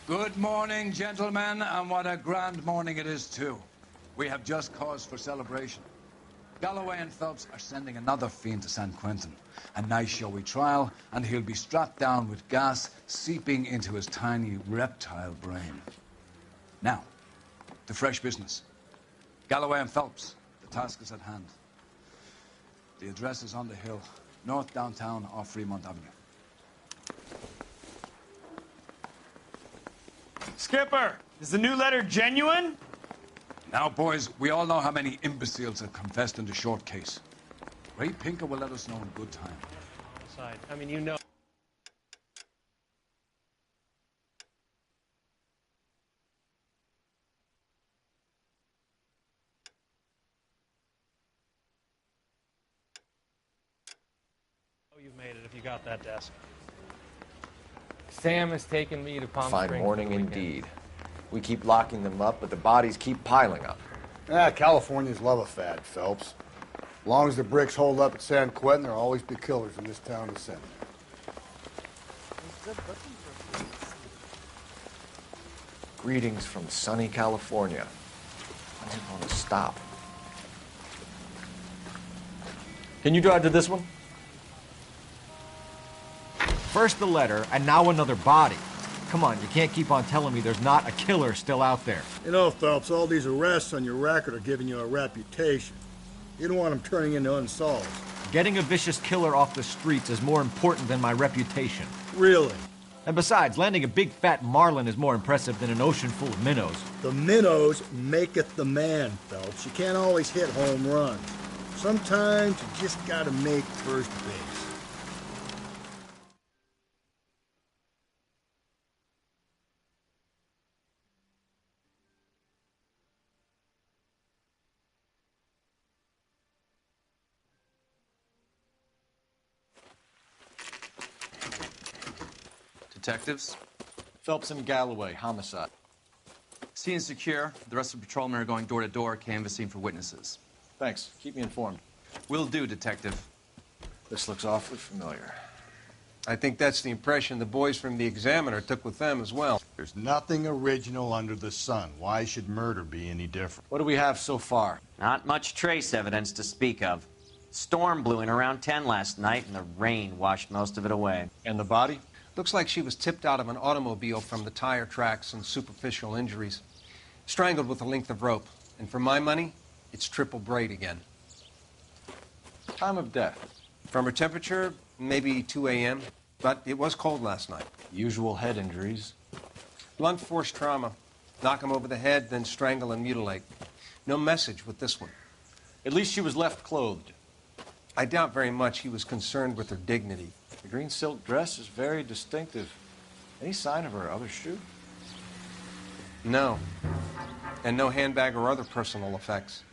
Good morning, gentlemen, and what a grand morning it is, too. We have just cause for celebration. Galloway and Phelps are sending another fiend to San Quentin. A nice showy trial, and he'll be strapped down with gas seeping into his tiny reptile brain. Now, to fresh business. Galloway and Phelps, the task is at hand. The address is on the hill, north downtown off Fremont Avenue. Skipper, is the new letter genuine? Now, boys, we all know how many imbeciles have confessed in the short case. Ray Pinker will let us know in good time. I mean, you know. Oh, you've made it if you got that desk. Sam has taken me to Palm Springs. Fine morning indeed. We keep locking them up, but the bodies keep piling up. Californians love a fad, Phelps. As long as the bricks hold up at San Quentin, there'll always be killers in this town to send. Greetings from sunny California. I didn't want to stop. Can you drive to this one? First the letter, and now another body. Come on, you can't keep on telling me there's not a killer still out there. You know, Phelps, all these arrests on your record are giving you a reputation. You don't want them turning into unsolved. Getting a vicious killer off the streets is more important than my reputation. Really? And besides, landing a big fat marlin is more impressive than an ocean full of minnows. The minnows maketh the man, Phelps. You can't always hit home runs. Sometimes you just gotta make first base. Detectives? Phelps and Galloway, homicide. Scene is secure. The rest of the patrolmen are going door to door, canvassing for witnesses. Thanks. Keep me informed. Will do, Detective. This looks awfully familiar. I think that's the impression the boys from the Examiner took with them as well. There's nothing original under the sun. Why should murder be any different? What do we have so far? Not much trace evidence to speak of. Storm blew in around 10 last night, and the rain washed most of it away. And the body? Looks like she was tipped out of an automobile from the tire tracks and superficial injuries. Strangled with a length of rope. And for my money, it's triple braid again. Time of death? From her temperature, maybe 2 a.m., but it was cold last night. Usual head injuries. Blunt force trauma. Knock him over the head, then strangle and mutilate. No message with this one. At least she was left clothed. I doubt very much he was concerned with her dignity. The green silk dress is very distinctive. Any sign of her other shoe? No. And no handbag or other personal effects.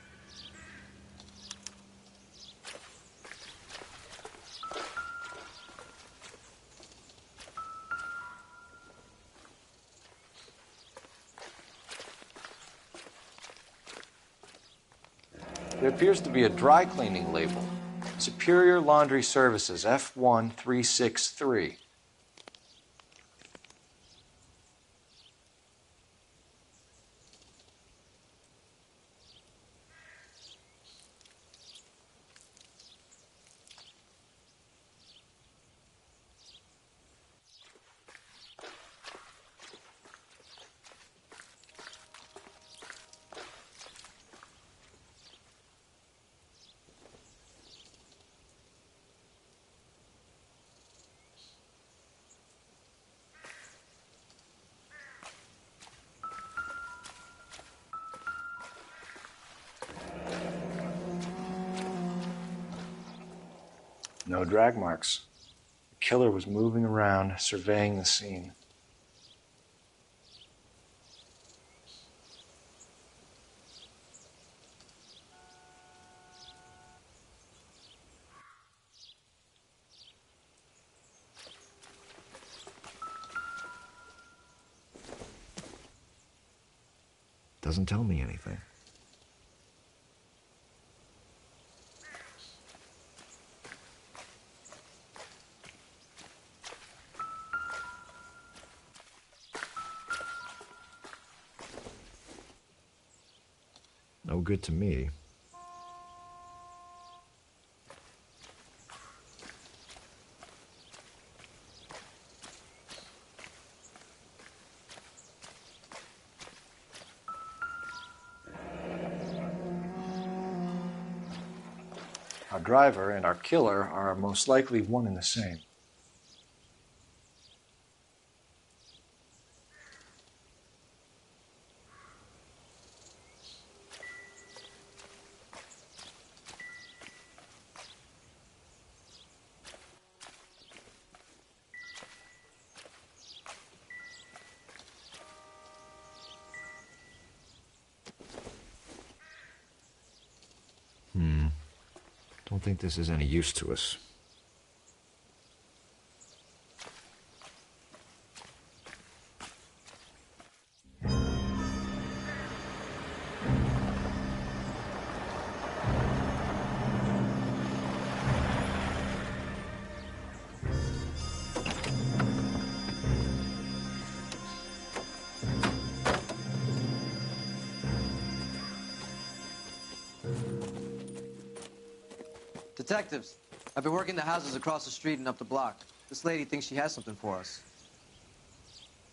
There appears to be a dry cleaning label. Superior Laundry Services, F1363. No drag marks. The killer was moving around, surveying the scene. Doesn't tell me anything. no good to me. Our driver and our killer are most likely one and the same. Don't think this is any use to us. Detectives, I've been working the houses across the street and up the block. This lady thinks she has something for us.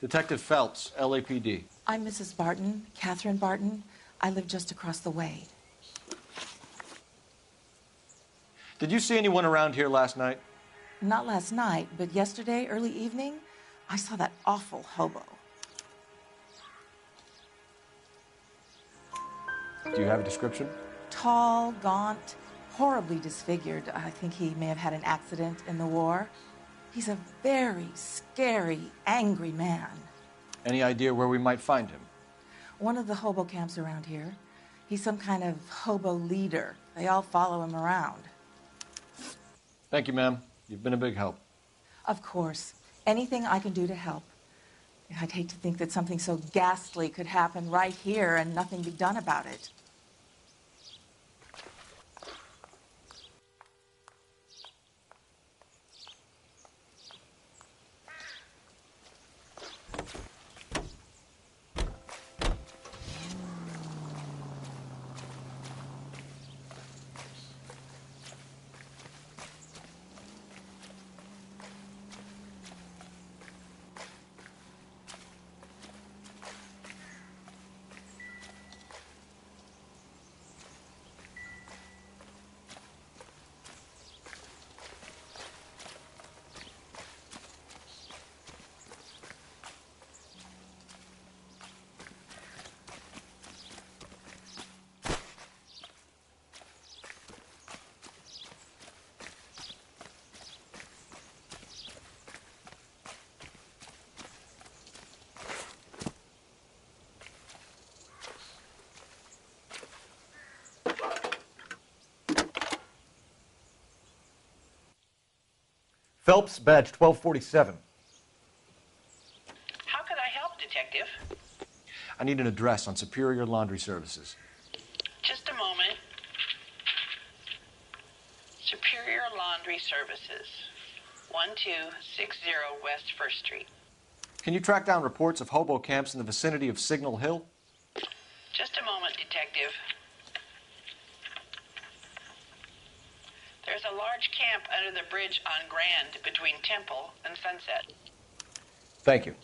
Detective Phelps, LAPD. I'm Mrs. Barton, Catherine Barton. I live just across the way. Did you see anyone around here last night? Not last night, but yesterday, early evening, I saw that awful hobo. Do you have a description? Tall, gaunt, horribly disfigured. I think he may have had an accident in the war. He's a very scary, angry man. Any idea where we might find him? One of the hobo camps around here. He's some kind of hobo leader. They all follow him around. Thank you, ma'am. You've been a big help. Of course. Anything I can do to help. I'd hate to think that something so ghastly could happen right here and nothing be done about it. Phelps, badge 1247. How can I help, Detective? I need an address on Superior Laundry Services. Just a moment. Superior Laundry Services, 1260 West 1st Street. Can you track down reports of hobo camps in the vicinity of Signal Hill? Just a moment, Detective. There's a large camp under the bridge on Grand between Temple and Sunset. Thank you.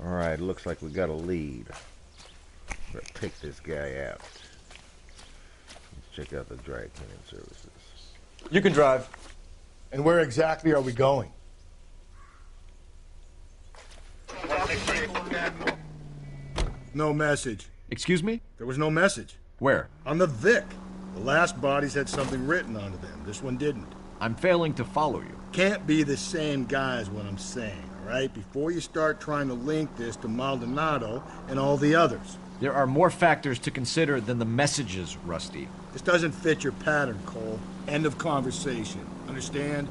All right, looks like we got a lead. Let's take this guy out. Let's check out the dry cleaning services. You can drive. And where exactly are we going? No message. Excuse me? There was no message. Where? On the Vic. The last bodies had something written onto them. This one didn't. I'm failing to follow you. Can't be the same guy is what I'm saying, all right? Before you start trying to link this to Maldonado and all the others. There are more factors to consider than the messages, Rusty. This doesn't fit your pattern, Cole. End of conversation. Understand?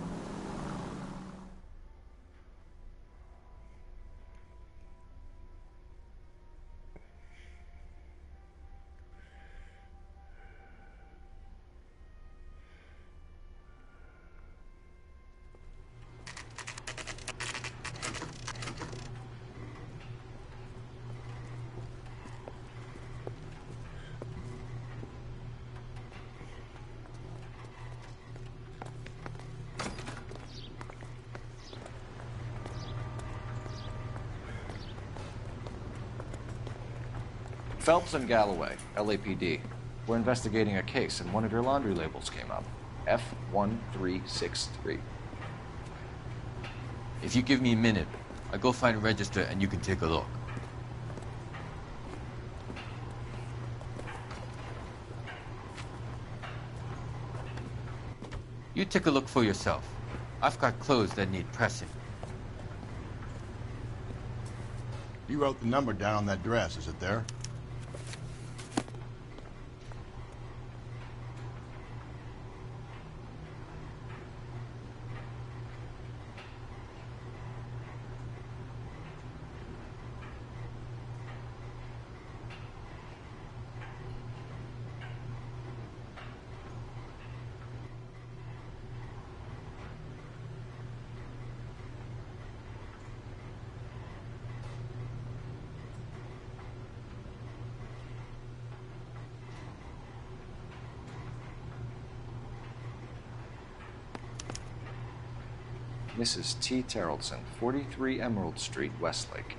Phelps and Galloway, LAPD. We're investigating a case, and one of your laundry labels came up. F1363. If you give me a minute, I'll go find a register and you can take a look. You take a look for yourself. I've got clothes that need pressing. You wrote the number down on that dress. Is it there? Mrs. T. Terrellson, 43 Emerald Street, Westlake.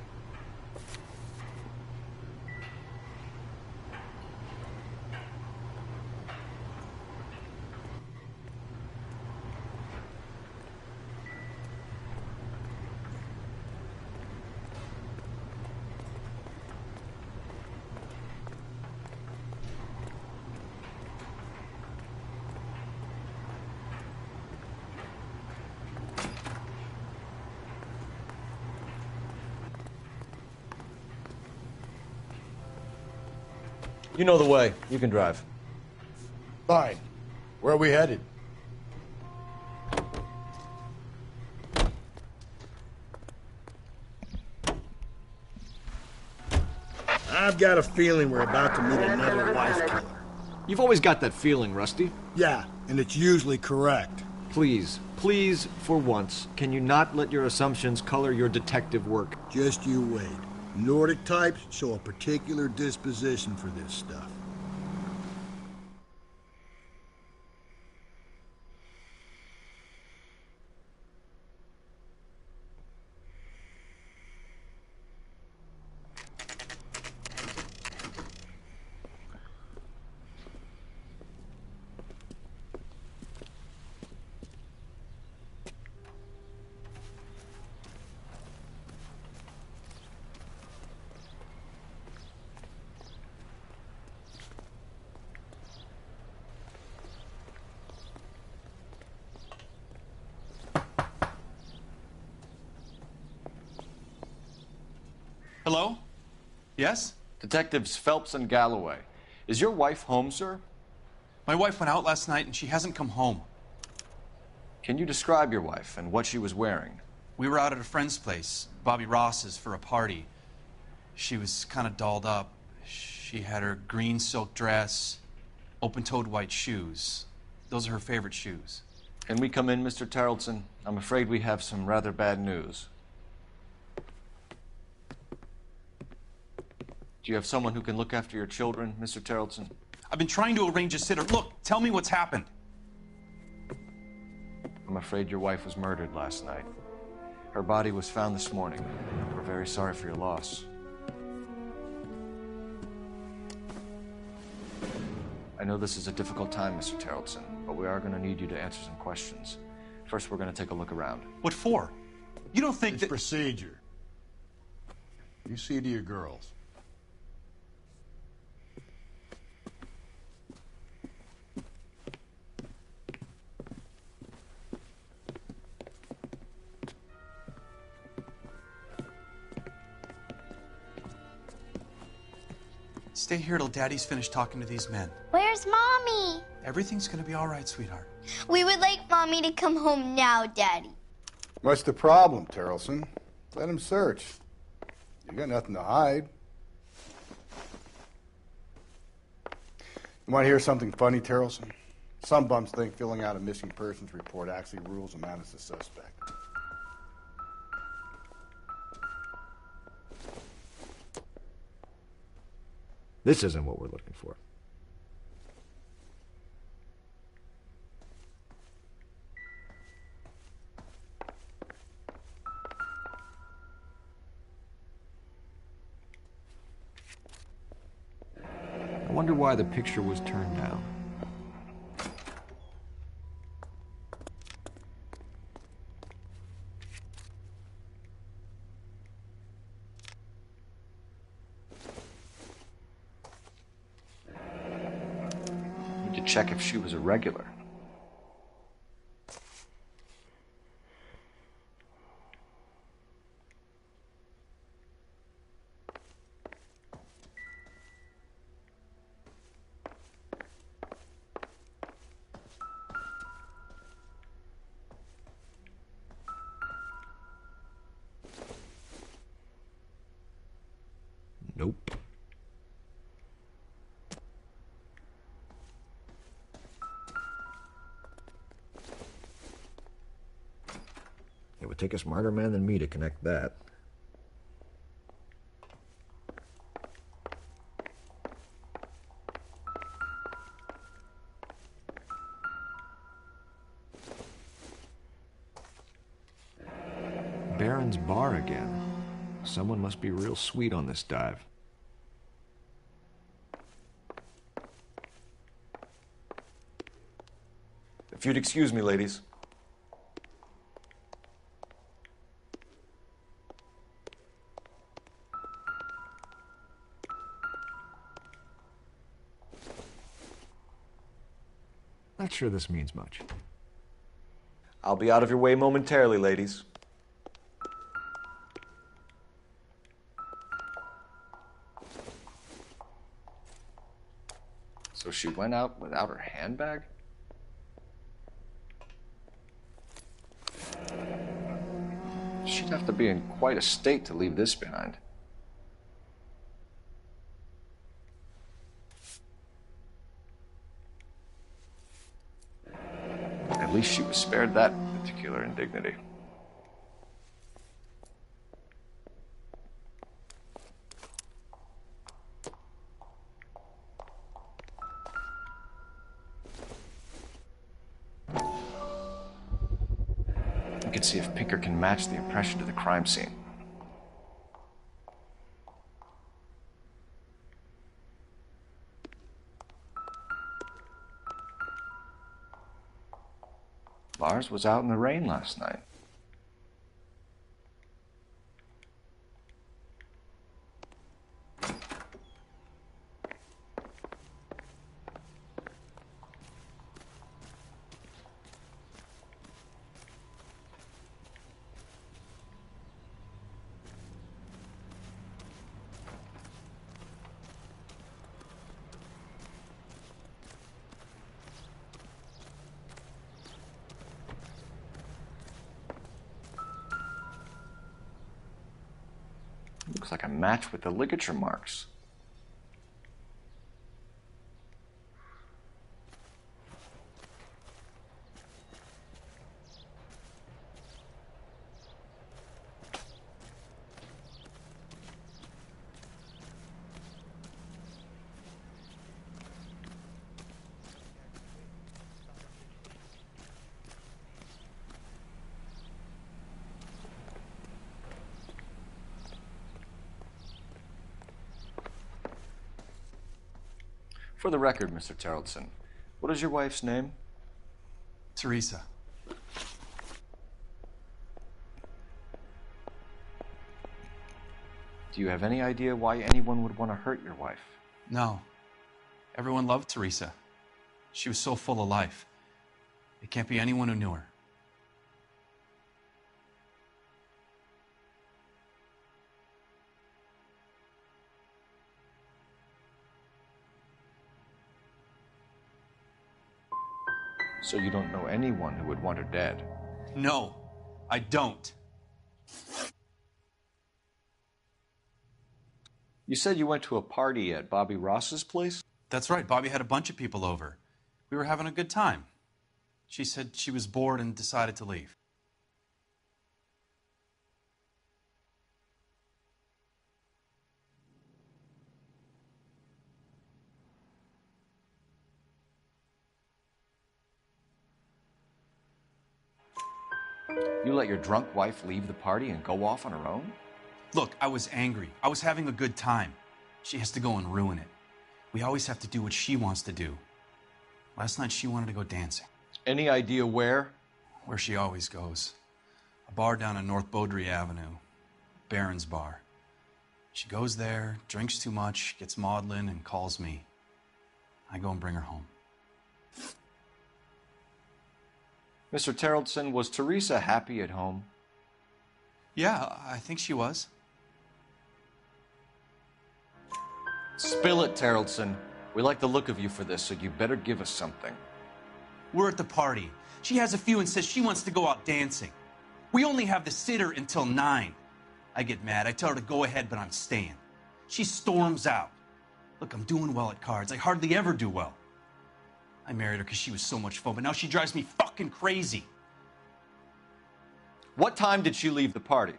You know the way. You can drive. Fine. Where are we headed? I've got a feeling we're about to meet another wife killer. You've always got that feeling, Rusty. Yeah, and it's usually correct. Please, please, for once, can you not let your assumptions color your detective work? Just you wait. Nordic types show a particular disposition for this stuff. Hello? Yes? Detectives Phelps and Galloway. Is your wife home, sir? My wife went out last night and she hasn't come home. Can you describe your wife and what she was wearing? We were out at a friend's place, Bobby Ross's, for a party. She was kind of dolled up. She had her green silk dress, open-toed white shoes. Those are her favorite shoes. Can we come in, Mr. Tarleton? I'm afraid we have some rather bad news. Do you have someone who can look after your children, Mr. Tarleton? I've been trying to arrange a sitter. Look, tell me what's happened. I'm afraid your wife was murdered last night. Her body was found this morning. We're very sorry for your loss. I know this is a difficult time, Mr. Tarleton, but we are going to need you to answer some questions. First, we're going to take a look around. What for? You don't think it's that... procedure. You see to your girls. Stay here till Daddy's finished talking to these men. Where's Mommy? Everything's gonna be all right, sweetheart. We would like Mommy to come home now, Daddy. What's the problem, Tarleton? Let him search. You got nothing to hide. You want to hear something funny, Tarleton? Some bums think filling out a missing persons report actually rules them out as a suspect. This isn't what we're looking for. why the picture was turned down. Need to check if she was a regular. Nope. It would take a smarter man than me to connect that. Baron's bar again. Someone must be real sweet on this dive. If you'd excuse me, ladies. Not sure this means much. I'll be out of your way momentarily, ladies. So she went out without her handbag? She'd have to be in quite a state to leave this behind. At least she was spared that particular indignity. We can see if Pinker can match the impression to the crime scene. Lars was out in the rain last night. Looks like a match with the ligature marks. For the record, Mr. Terrelson, what is your wife's name? Teresa. Do you have any idea why anyone would want to hurt your wife? No. Everyone loved Teresa. She was so full of life. It can't be anyone who knew her. So you don't know anyone who would want her dead? No, I don't. You said you went to a party at Bobby Ross's place? That's right. Bobby had a bunch of people over. We were having a good time. She said she was bored and decided to leave. You let your drunk wife leave the party and go off on her own? Look, I was angry. I was having a good time. She has to go and ruin it. We always have to do what she wants to do. Last night she wanted to go dancing. Any idea where? Where she always goes. A bar down on North Beaudry Avenue. Baron's Bar. She goes there, drinks too much, gets maudlin, and calls me. I go and bring her home. Mr. Terrellson, was Teresa happy at home? Yeah, I think she was. Spill it, Terrellson. We like the look of you for this, so you better give us something. We're at the party. She has a few and says she wants to go out dancing. We only have the sitter until 9. I get mad. I tell her to go ahead, but I'm staying. She storms out. Look, I'm doing well at cards. I hardly ever do well. I married her because she was so much fun, but now she drives me fucking crazy. What time did she leave the party?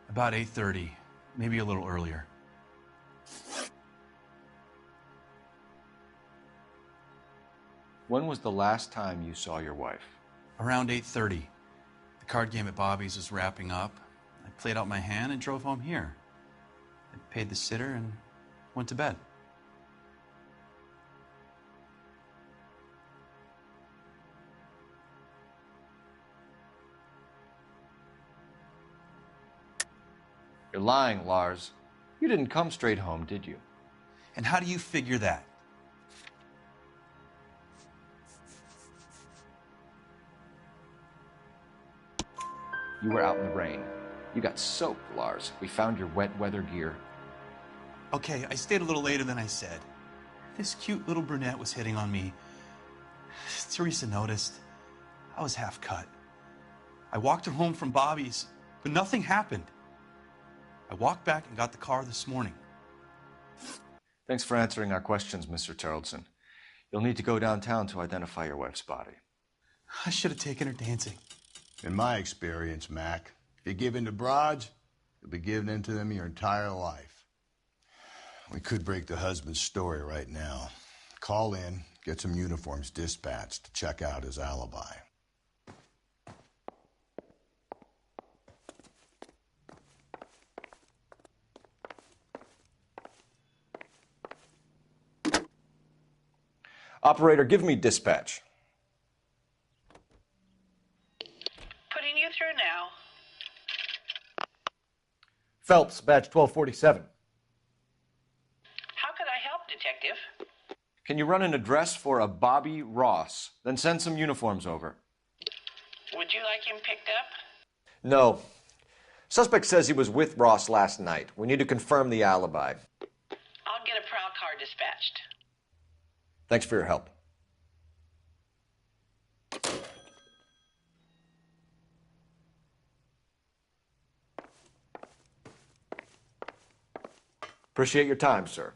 About 8:30, maybe a little earlier. When was the last time you saw your wife? Around 8:30. The card game at Bobby's was wrapping up. I played out my hand and drove home here. I paid the sitter and went to bed. You're lying, Lars. You didn't come straight home, did you? And how do you figure that? You were out in the rain. You got soaked, Lars. We found your wet weather gear. Okay, I stayed a little later than I said. This cute little brunette was hitting on me. Teresa noticed. I was half cut. I walked her home from Bobby's, but nothing happened. I walked back and got the car this morning. Thanks for answering our questions, Mr. Terrellson. You'll need to go downtown to identify your wife's body. I should have taken her dancing. In my experience, Mac, if you give in to broads, you'll be giving in to them your entire life. We could break the husband's story right now. Call in, get some uniforms dispatched to check out his alibi. Operator, give me dispatch. Putting you through now. Phelps, badge 1247. How could I help, Detective? Can you run an address for a Bobby Ross? Then send some uniforms over. Would you like him picked up? No. Suspect says he was with Ross last night. We need to confirm the alibi. I'll get a prowl car dispatched. Thanks for your help. Appreciate your time, sir.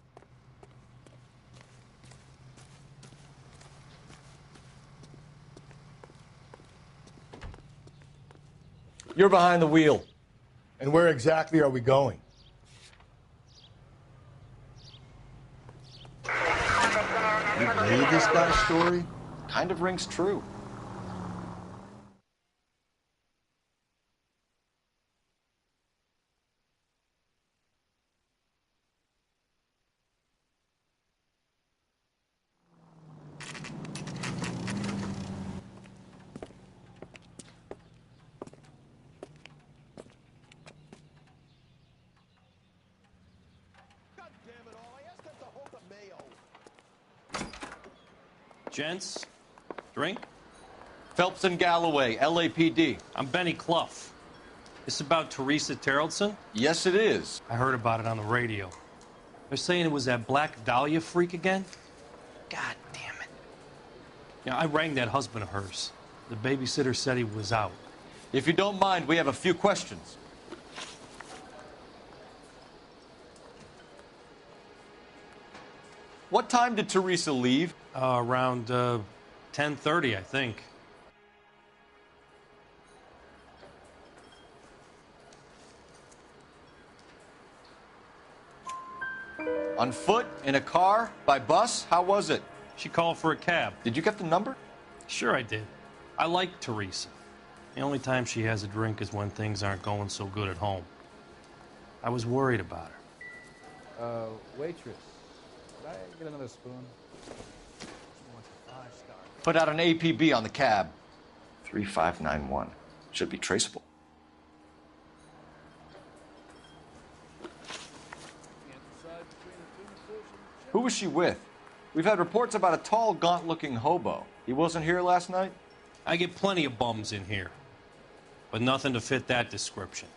You're behind the wheel. And where exactly are we going? You believe this guy's story? Kind of rings true. Gents, drink? Phelps and Galloway, LAPD. I'm Benny Clough. This about Teresa Terrellson? Yes, it is. I heard about it on the radio. They're saying it was that Black Dahlia freak again? God damn it. Yeah, I rang that husband of hers. The babysitter said he was out. If you don't mind, we have a few questions. What time did Teresa leave? Around 10:30, I think. On foot? In a car? By bus? How was it? She called for a cab. Did you get the number? Sure I did. I like Teresa. The only time she has a drink is when things aren't going so good at home. I was worried about her. Waitress. get another spoon? Put out an APB on the cab. 3591. Should be traceable. Who was she with? We've had reports about a tall, gaunt-looking hobo. He wasn't here last night? I get plenty of bums in here, but nothing to fit that description.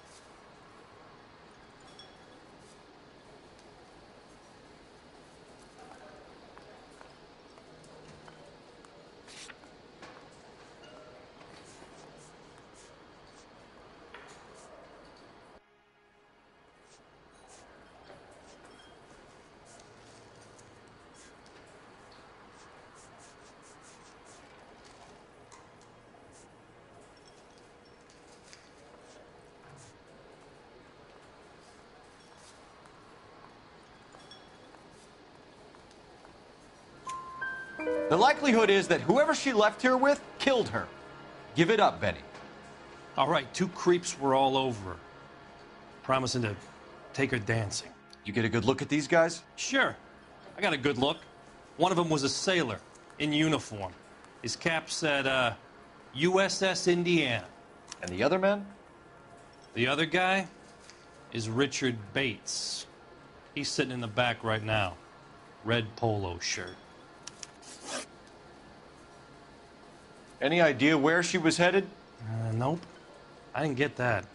The likelihood is that whoever she left here with killed her. Give it up, Benny. All right, 2 creeps were all over her, promising to take her dancing. You get a good look at these guys? Sure. I got a good look. One of them was a sailor in uniform. His cap said, USS Indiana. And the other man? The other guy is Richard Bates. He's sitting in the back right now. Red polo shirt. Any idea where she was headed? Nope. I didn't get that.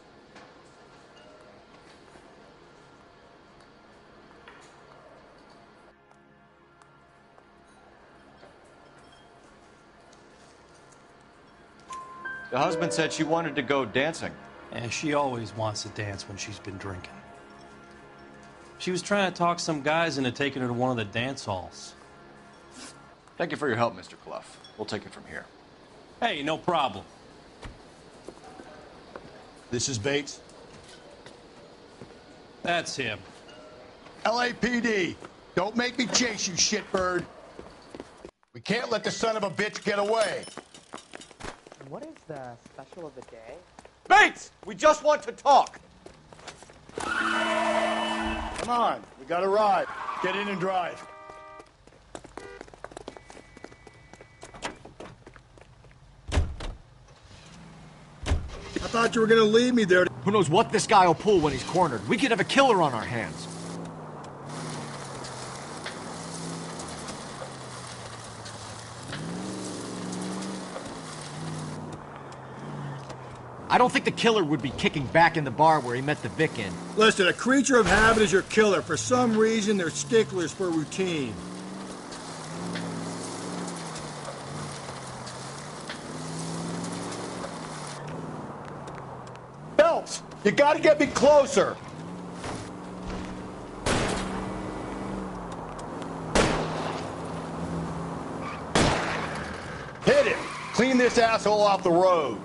The husband said she wanted to go dancing. And she always wants to dance when she's been drinking. She was trying to talk some guys into taking her to one of the dance halls. Thank you for your help, Mr. Clough. We'll take it from here. Hey, no problem. This is Bates. That's him. LAPD, don't make me chase you, shitbird. We can't let the son of a bitch get away. What is the special of the day? Bates! We just want to talk! Come on, we got a ride. Get in and drive. I thought you were gonna leave me there. Who knows what this guy will pull when he's cornered? We could have a killer on our hands. I don't think the killer would be kicking back in the bar where he met the Vic in. Listen, a creature of habit is your killer. For some reason, they're sticklers for routine. Phelps, you gotta get me closer. Hit him. Clean this asshole off the road.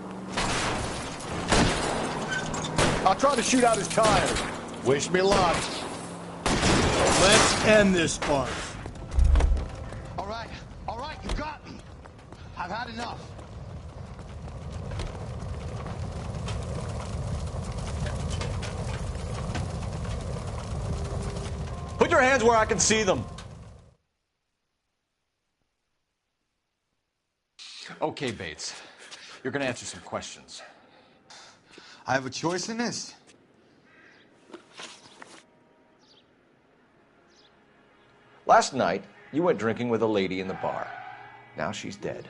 I'll try to shoot out his tires. Wish me luck. Let's end this farce. All right, you got me. I've had enough. Put your hands where I can see them. Okay, Bates. You're gonna answer some questions. I have a choice in this. Last night, you went drinking with a lady in the bar. Now she's dead,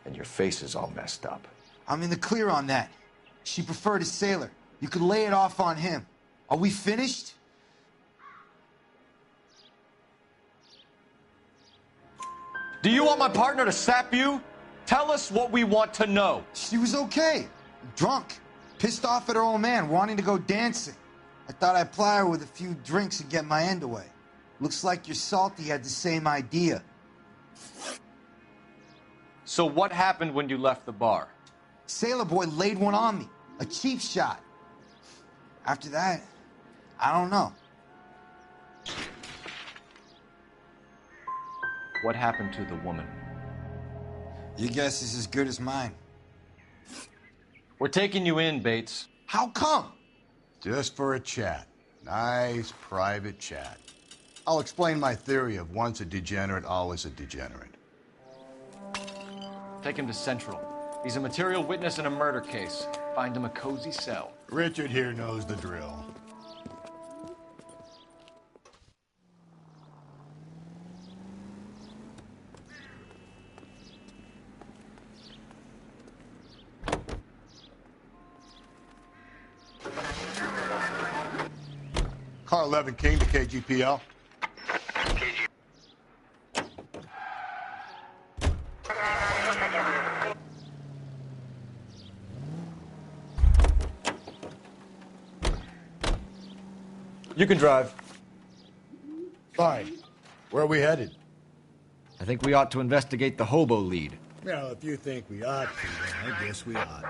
and your face is all messed up. I'm in the clear on that. She preferred a sailor. You could lay it off on him. Are we finished? Do you want my partner to sap you? Tell us what we want to know. She was okay. Drunk. Pissed off at her old man, wanting to go dancing. I thought I'd ply her with a few drinks and get my end away. Looks like your Salty had the same idea. So what happened when you left the bar? Sailor boy laid one on me. A cheap shot. After that, I don't know. What happened to the woman? Your guess is as good as mine. We're taking you in, Bates. How come? Just for a chat. Nice private chat. I'll explain my theory of once a degenerate, always a degenerate. Take him to Central. He's a material witness in a murder case. Find him a cozy cell. Richard here knows the drill. Car 11 King to KGPL. You can drive. Fine. Where are we headed? I think we ought to investigate the hobo lead. Well, if you think we ought to, then I guess we ought.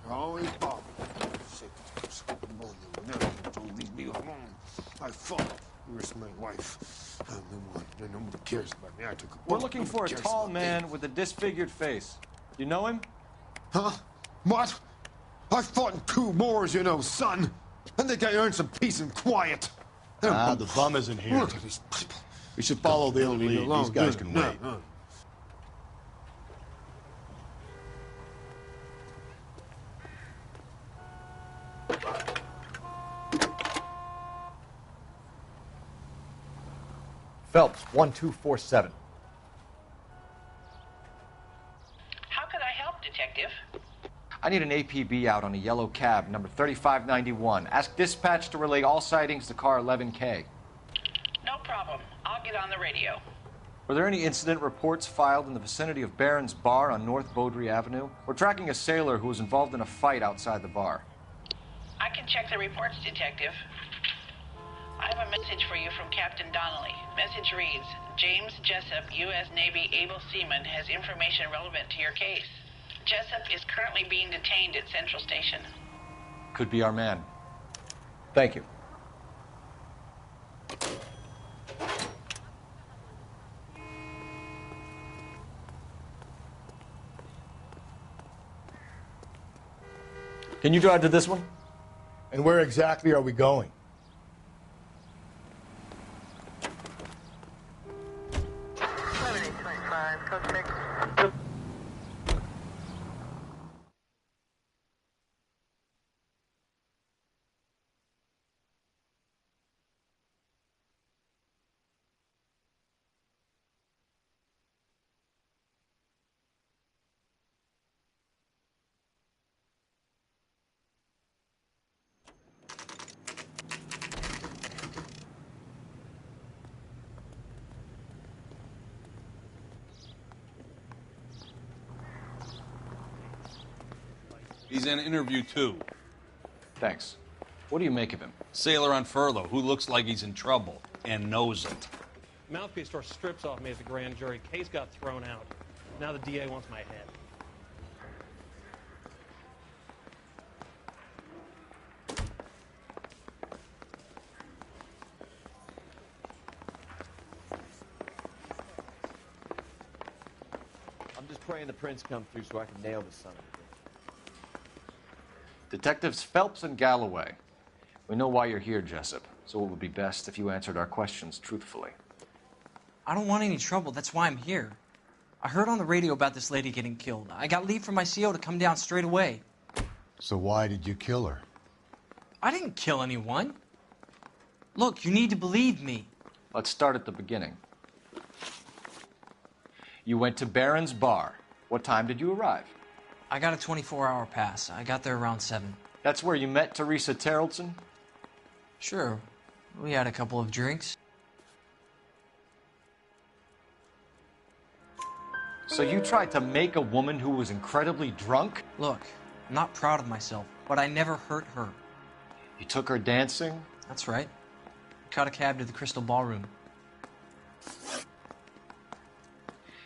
Always bother. Don't leave me alone. I fought. Where's my wife? I'm the one. Nobody cares about me. I took a We're looking for a tall man with a disfigured face. You know him? Huh? What? I fought in 2 wars, you know, son. I think I earned some peace and quiet. The bum isn't here. Look at these people. We should follow the lead. These guys can wait. Phelps, 1247. How could I help, Detective? I need an APB out on a yellow cab, number 3591. Ask dispatch to relay all sightings to car 11K. No problem. I'll get on the radio. Were there any incident reports filed in the vicinity of Barron's Bar on North Beaudry Avenue? We're tracking a sailor who was involved in a fight outside the bar. I can check the reports, Detective. I have a message for you from Captain Donnelly. Message reads, James Jessup, U.S. Navy able seaman, has information relevant to your case. Jessup is currently being detained at Central Station. Could be our man. Thank you. Can you drive to this one? And where exactly are we going? He's in interview 2. Thanks. What do you make of him? Sailor on furlough who looks like he's in trouble and knows it. Mouthpiece tore strips off me at the grand jury. Case got thrown out. Now the DA wants my head. I'm just praying the prints come through so I can nail this son of a bitch. Detectives Phelps and Galloway. We know why you're here, Jessup, so it would be best if you answered our questions truthfully. I don't want any trouble. That's why I'm here. I heard on the radio about this lady getting killed. I got leave from my CO to come down straight away. So why did you kill her? I didn't kill anyone. Look, you need to believe me. Let's start at the beginning. You went to Barron's Bar. What time did you arrive? I got a 24-hour pass. I got there around 7. That's where you met Teresa Terrellson? Sure. We had a couple of drinks. So you tried to make a woman who was incredibly drunk? Look, I'm not proud of myself, but I never hurt her. You took her dancing? That's right. Caught a cab to the Crystal Ballroom.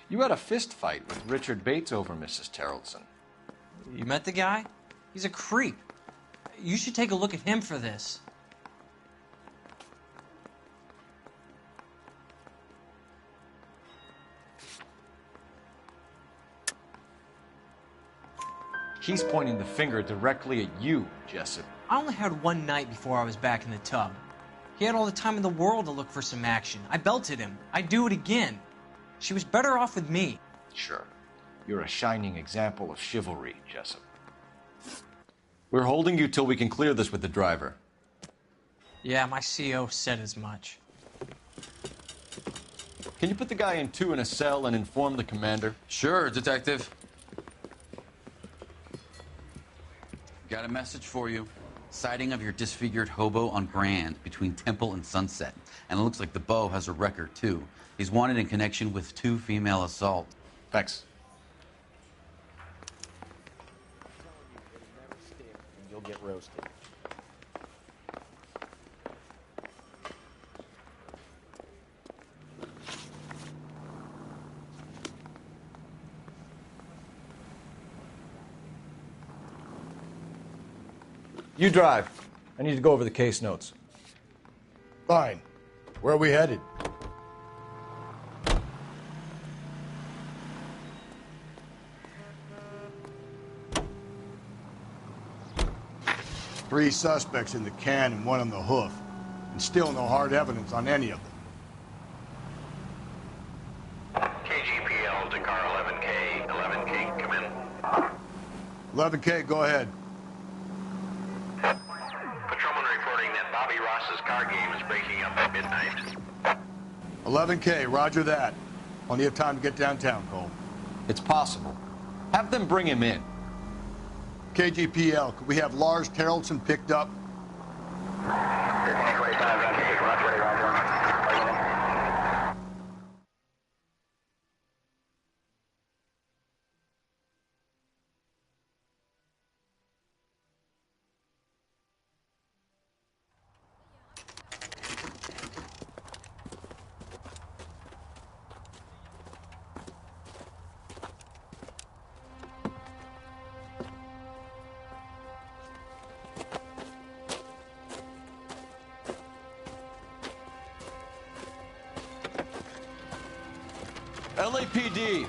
You had a fist fight with Richard Bates over Mrs. Terrellson. You met the guy? He's a creep. You should take a look at him for this. He's pointing the finger directly at you, Jessup. I only had one night before I was back in the tub. He had all the time in the world to look for some action. I belted him. I'd do it again. She was better off with me. Sure. You're a shining example of chivalry, Jessup. We're holding you till we can clear this with the driver. Yeah, my CO said as much. Can you put the guy in two in a cell and inform the commander? Sure, Detective. Got a message for you. Sighting of your disfigured hobo on Grand between Temple and Sunset. And it looks like the Beau has a record, too. He's wanted in connection with 2 female assaults. Thanks. You'll get roasted. You drive. I need to go over the case notes. Fine. Where are we headed? Three suspects in the can and one on the hoof. And still no hard evidence on any of them. KGPL to car 11K. 11K, come in. 11K, go ahead. Patrolman reporting that Bobby Ross's car game is breaking up at midnight. 11K, roger that. Plenty of time to get downtown, Cole. It's possible. Have them bring him in. KGPL, could we have Lars Terrelson picked up? LAPD,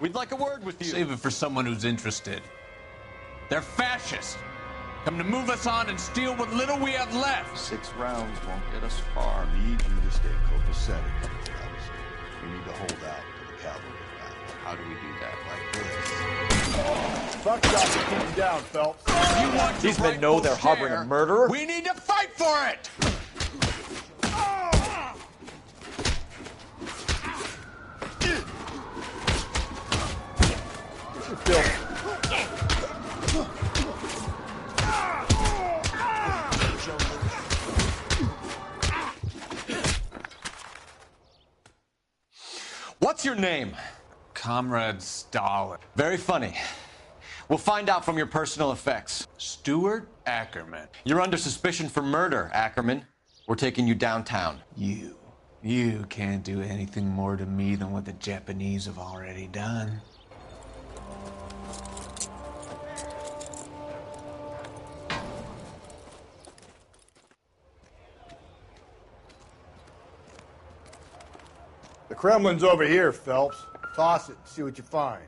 we'd like a word with you. Save it for someone who's interested. They're fascists. Come to move us on and steal what little we have left. 6 rounds won't get us far. I need you to stay copacetic, Phelps. We need to hold out till the cavalry arrive. How do we do that? Like this. Buck shot to keep him down, Phelps. You want These men know they're harboring a murderer? We need to fight for it! What's your name? Comrade Stalin. Very funny. We'll find out from your personal effects. Stuart Ackerman. You're under suspicion for murder, Ackerman. We're taking you downtown. You can't do anything more to me than what the Japanese have already done. The Kremlin's over here, Phelps. Toss it, see what you find.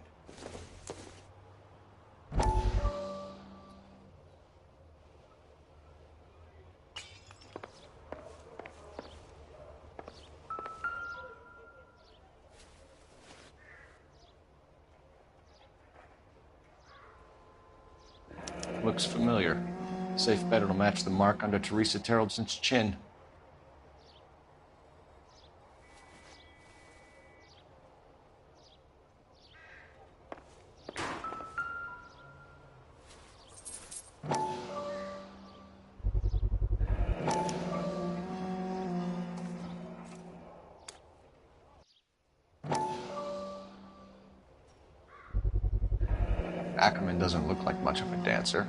Looks familiar. Safe bet it'll match the mark under Teresa Terrelson's chin. Ackerman doesn't look like much of a dancer.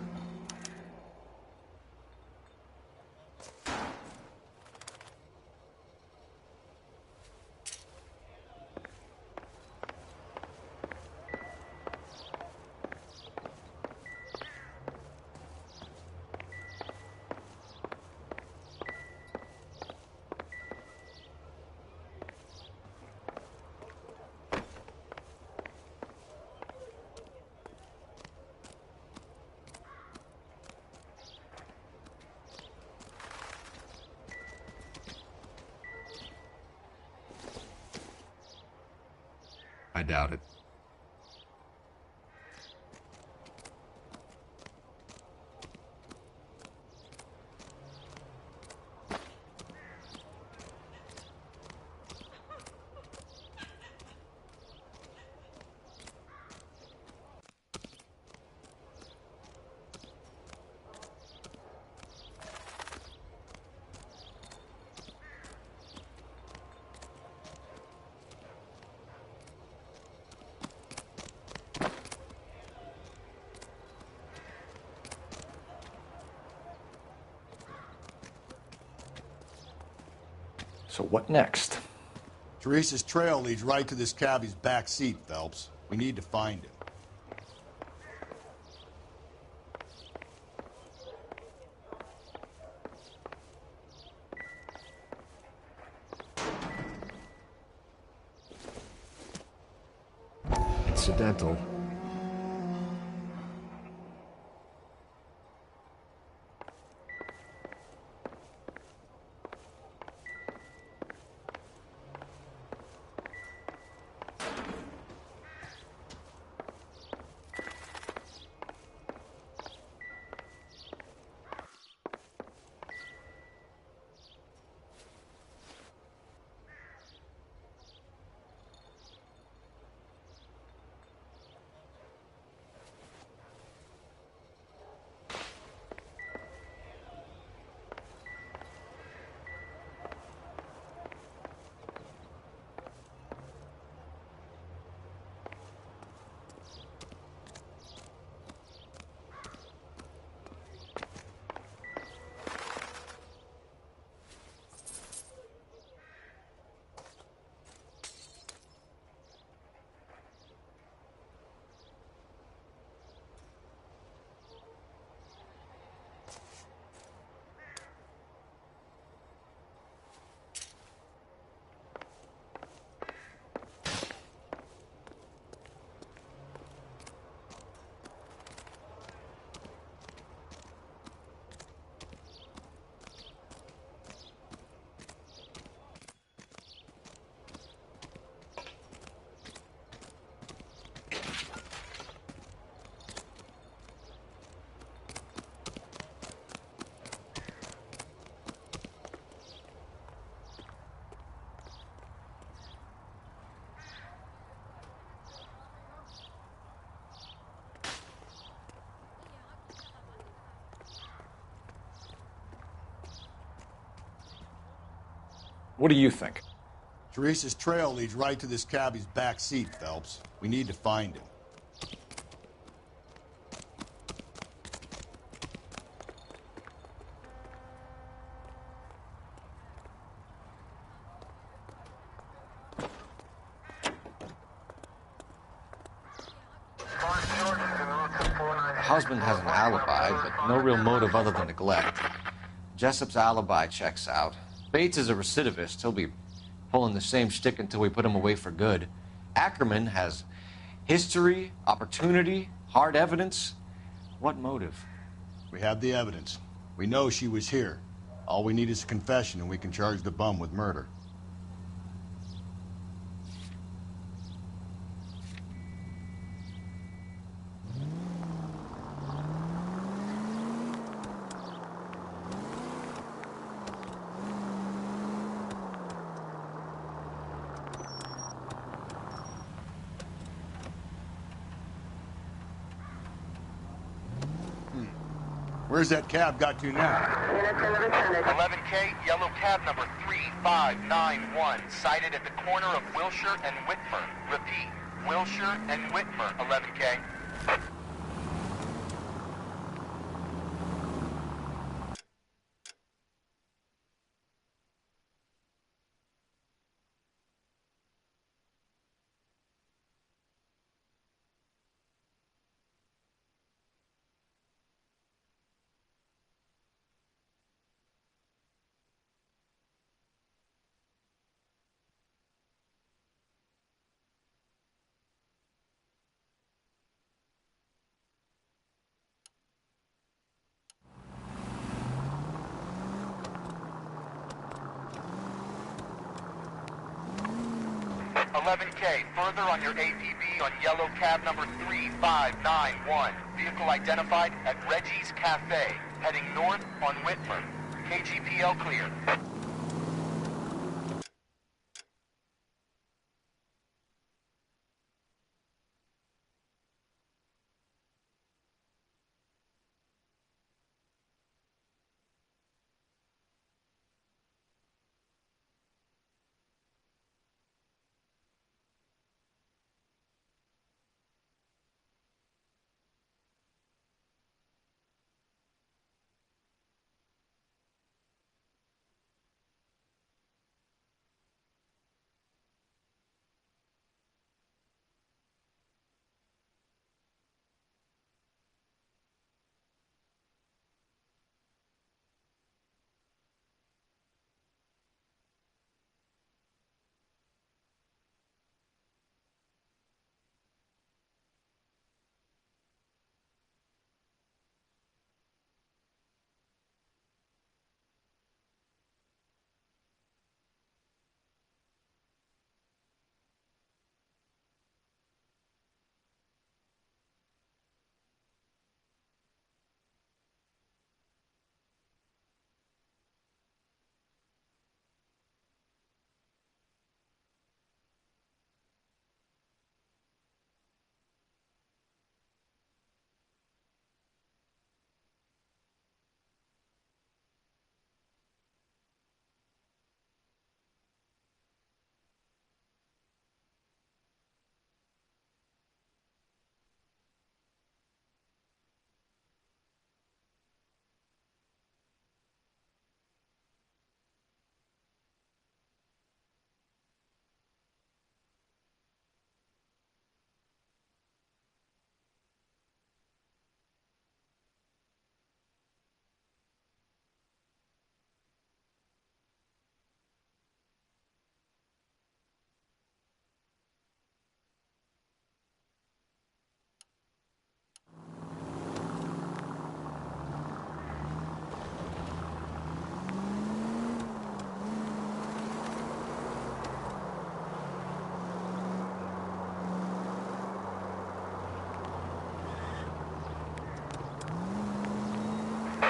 I doubt it. So what next? Teresa's trail leads right to this cabbie's back seat, Phelps. We need to find him. Incidental. What do you think? Teresa's trail leads right to this cabbie's back seat, Phelps. We need to find him. The husband has an alibi, but no real motive other than neglect. Jessup's alibi checks out. Bates is a recidivist. He'll be pulling the same shtick until we put him away for good. Ackerman has history, opportunity, hard evidence. What motive? We have the evidence. We know she was here. All we need is a confession, and we can charge the bum with murder. Where's that cab got to now? 11K, yellow cab number 3591, sighted at the corner of Wilshire and Whitmer. Repeat, Wilshire and Whitmer, 11K. 11K, further on your APB on yellow cab number 3591. Vehicle identified at Reggie's Cafe, heading north on Whitmer. KGPL clear.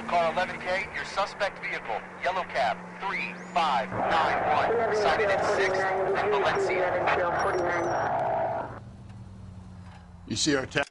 Car 11K, your suspect vehicle, yellow cab, 3591, sighted at 6th and Valencia. You see our tap.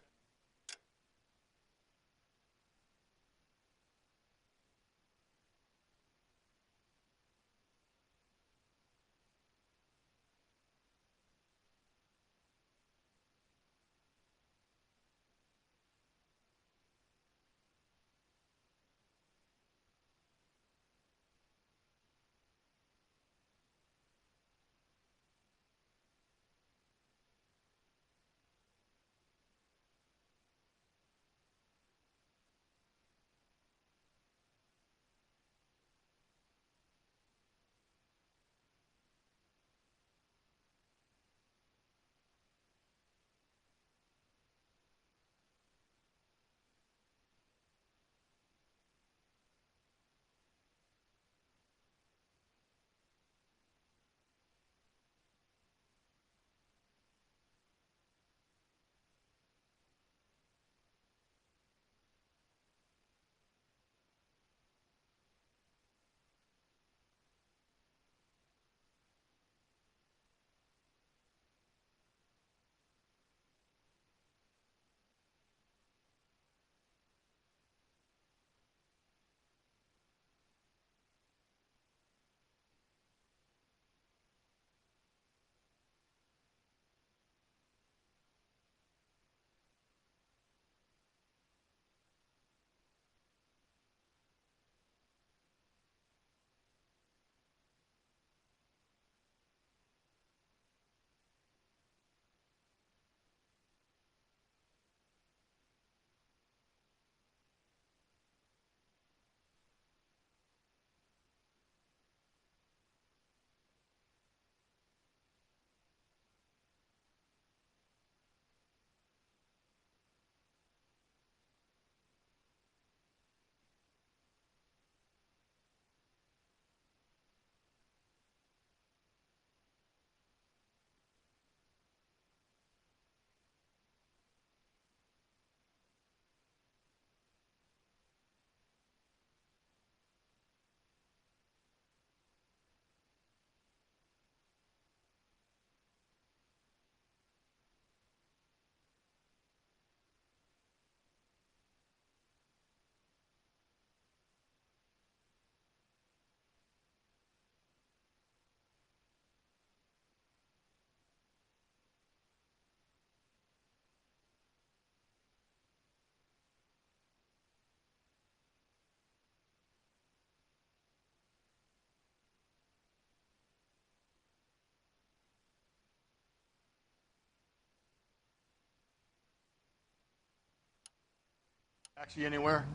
Taxi anywhere?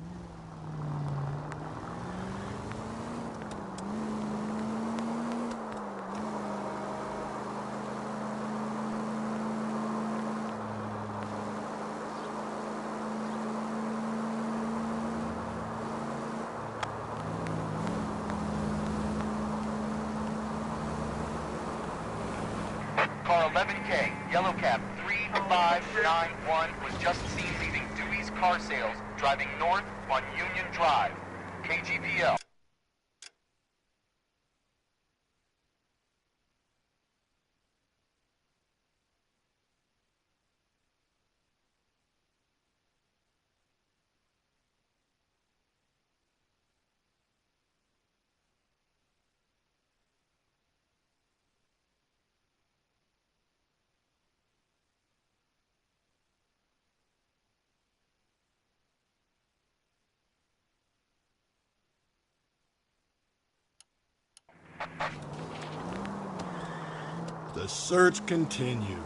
Car 11K, yellow cab 3591 was just seen leaving Dewey's Car Sales, driving north on Union Drive. KGPL. The search continues.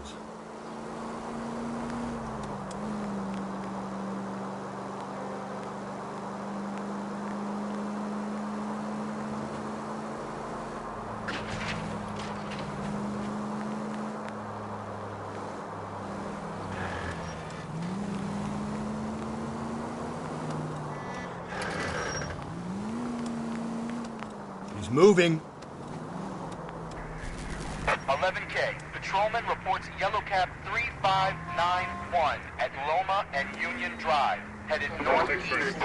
He's moving. 11K, patrolman reports yellow cab 3591 at Loma and Union Drive, headed northeast.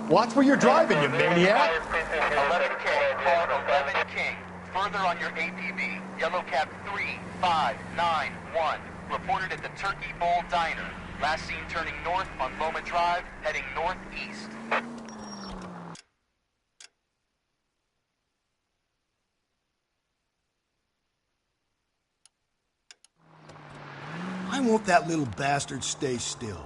Watch where you're driving, you maniac! 11K, car 11 King. Further on your APB, yellow cab 3591, reported at the Turkey Bowl Diner. Last seen turning north on Loma Drive, heading northeast. Why won't that little bastard stay still?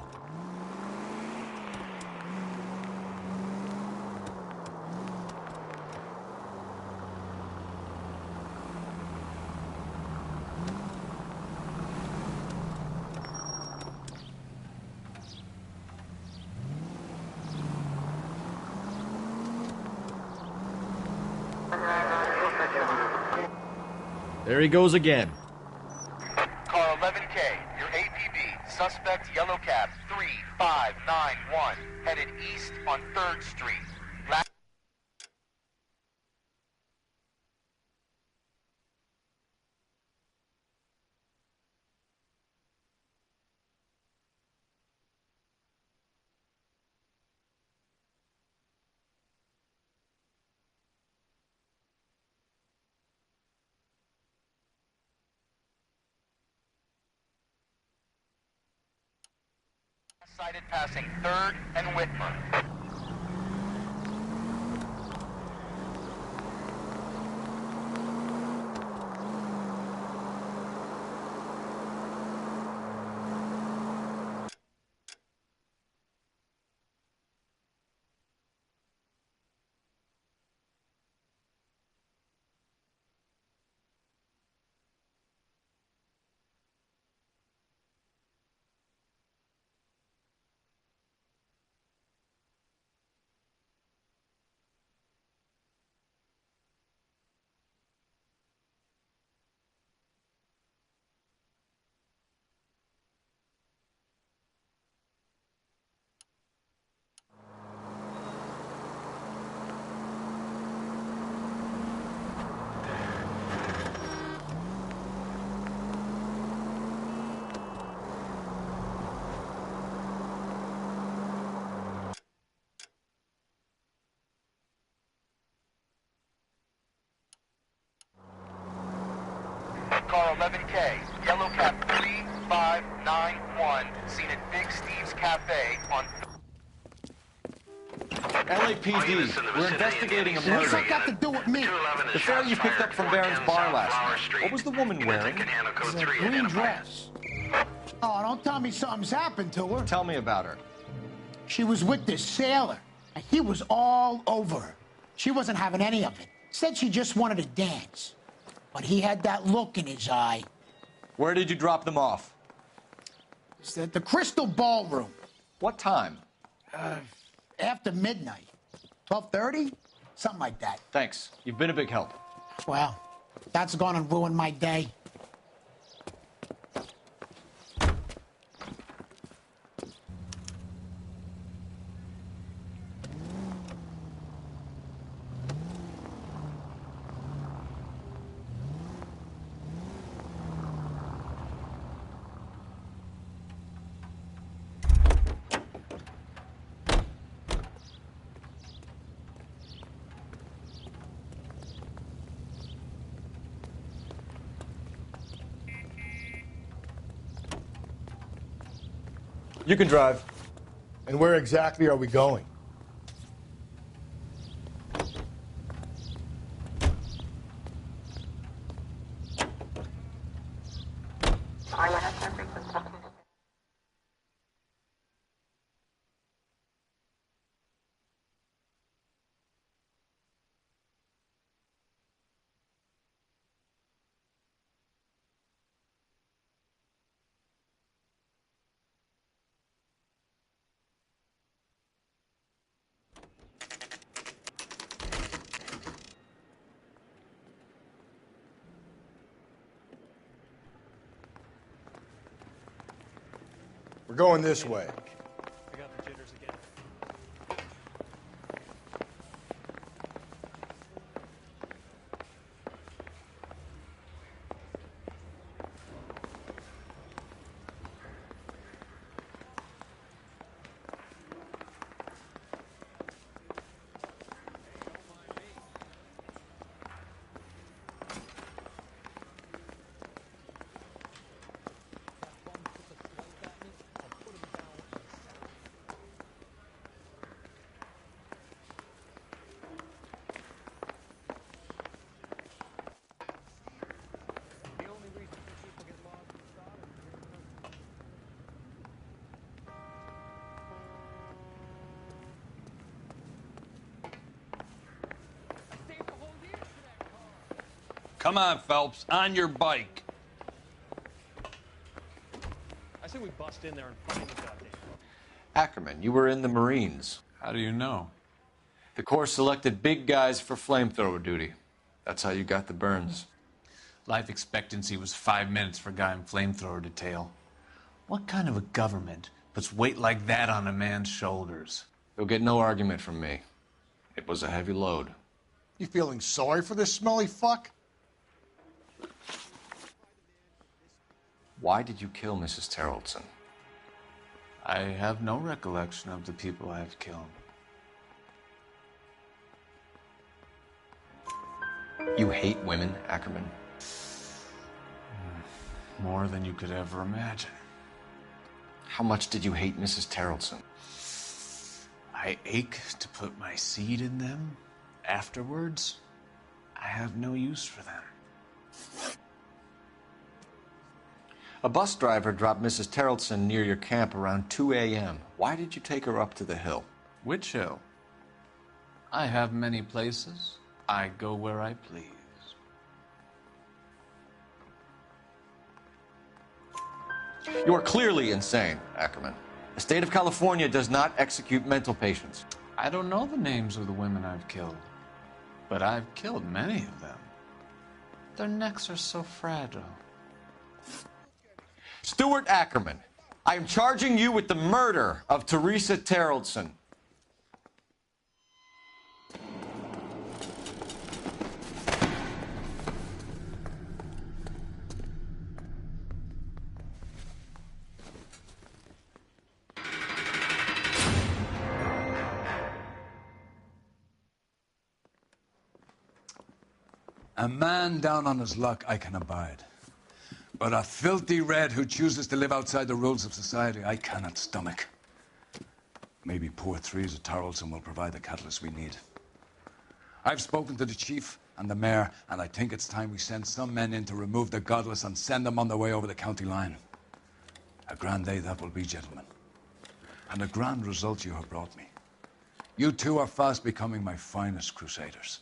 There he goes again. Car 11K, your APB, suspect yellow cab 3591, headed east on 3rd Street. sighted passing 3rd and Whitmer. Car 11K, yellow cab 3591, seen at Big Steve's Cafe on... LAPD, we're investigating a murder. What's that got to do with me? The fare you picked up from Barron's bar last night. What was the woman wearing? It's a green dress. Oh, don't tell me something's happened to her. Tell me about her. She was with this sailor, and he was all over her. She wasn't having any of it. Said she just wanted to dance. But he had that look in his eye. Where did you drop them off? It's at the Crystal Ballroom. What time? After midnight. 12:30? Something like that. Thanks. You've been a big help. Well, that's gone and ruined my day. You can drive. And where exactly are we going? We're going this way. I got the jitters again. Come on, Phelps, on your bike. I say we bust in there and find the goddamn. Ackerman, you were in the Marines. How do you know? The Corps selected big guys for flamethrower duty. That's how you got the burns. Life expectancy was 5 minutes for a guy in flamethrower detail. What kind of a government puts weight like that on a man's shoulders? You'll get no argument from me. It was a heavy load. You feeling sorry for this smelly fuck? Why did you kill Mrs. Terrellson? I have no recollection of the people I have killed. You hate women, Ackerman? More than you could ever imagine. How much did you hate Mrs. Terrelson? I ache to put my seed in them. Afterwards, I have no use for them. A bus driver dropped Mrs. Terrelson near your camp around 2 a.m. Why did you take her up to the hill? Which hill? I have many places. I go where I please. You are clearly insane, Ackerman. The state of California does not execute mental patients. I don't know the names of the women I've killed, but I've killed many of them. Their necks are so fragile. Stuart Ackerman, I am charging you with the murder of Teresa Terrelson. A man down on his luck I can abide. But a filthy red who chooses to live outside the rules of society, I cannot stomach. Maybe poor Teresa Terrelson will provide the catalyst we need. I've spoken to the chief and the mayor, and I think it's time we send some men in to remove the godless and send them on their way over the county line. A grand day that will be, gentlemen. And a grand result you have brought me. You two are fast becoming my finest crusaders.